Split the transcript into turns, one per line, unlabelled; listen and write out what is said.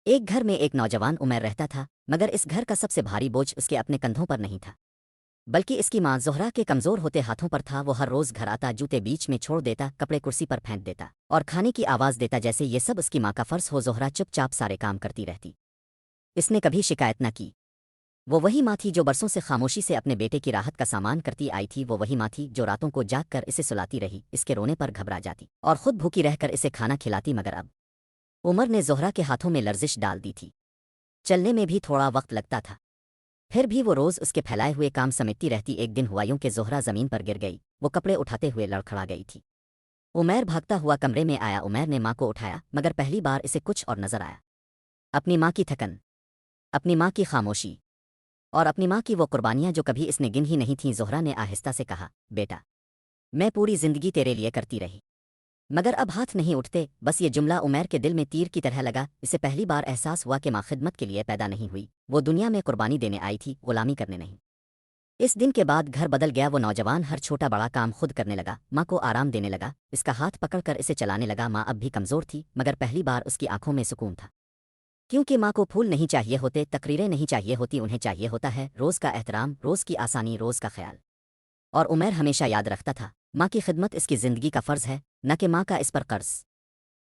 ایک گھر میں ایک نوجوان عمیر رہتا تھا، مگر اس گھر کا سب سے بھاری بوجھ اس کے اپنے کندھوں پر نہیں تھا، بلکہ اس کی ماں زہرا کے کمزور ہوتے ہاتھوں پر تھا۔ وہ ہر روز گھر آتا، جوتے بیچ میں چھوڑ دیتا، کپڑے کرسی پر پھینک دیتا اور کھانے کی آواز دیتا جیسے یہ سب اس کی ماں کا فرض ہو۔ زہرا چپ چاپ سارے کام کرتی رہتی، اس نے کبھی شکایت نہ کی۔ وہ وہی ماں تھی جو برسوں سے خاموشی سے اپنے بیٹے کی راحت کا سامان کرتی آئی تھی۔ وہ وہی ماں تھی جو راتوں کو جاگ کر اسے سلاتی رہی، اس کے رونے پر گھبرا جاتی اور خود بھوکی رہ کر اسے کھانا کھلاتی۔ مگر اب عمر نے زہرا کے ہاتھوں میں لرزش ڈال دی تھی، چلنے میں بھی تھوڑا وقت لگتا تھا، پھر بھی وہ روز اس کے پھیلائے ہوئے کام سمیٹتی رہتی۔ ایک دن ہوا یوں کہ زہرا زمین پر گر گئی، وہ کپڑے اٹھاتے ہوئے لڑکھڑا گئی تھی۔ عمیر بھاگتا ہوا کمرے میں آیا، عمیر نے ماں کو اٹھایا، مگر پہلی بار اسے کچھ اور نظر آیا۔ اپنی ماں کی تھکن، اپنی ماں کی خاموشی اور اپنی ماں کی وہ قربانیاں جو کبھی اس نے گن ہی نہیں تھیں۔ زہرا نے آہستہ سے کہا، بیٹا، میں پوری زندگی تیرے لیے کرتی رہی، مگر اب ہاتھ نہیں اٹھتے۔ بس یہ جملہ عمیر کے دل میں تیر کی طرح لگا۔ اسے پہلی بار احساس ہوا کہ ماں خدمت کے لیے پیدا نہیں ہوئی، وہ دنیا میں قربانی دینے آئی تھی، غلامی کرنے نہیں۔ اس دن کے بعد گھر بدل گیا۔ وہ نوجوان ہر چھوٹا بڑا کام خود کرنے لگا، ماں کو آرام دینے لگا، اس کا ہاتھ پکڑ کر اسے چلانے لگا۔ ماں اب بھی کمزور تھی، مگر پہلی بار اس کی آنکھوں میں سکون تھا، کیونکہ ماں کو پھول نہیں چاہیے ہوتے، تقریریں نہیں چاہیے ہوتی، انہیں چاہیے ہوتا ہے روز کا احترام، روز کی آسانی، روز کا خیال۔ اور عمیر ہمیشہ یاد رکھتا تھا، ماں کی خدمت اس کی زندگی کا فرض ہے، نہ کہ ماں کا اس پر قرض۔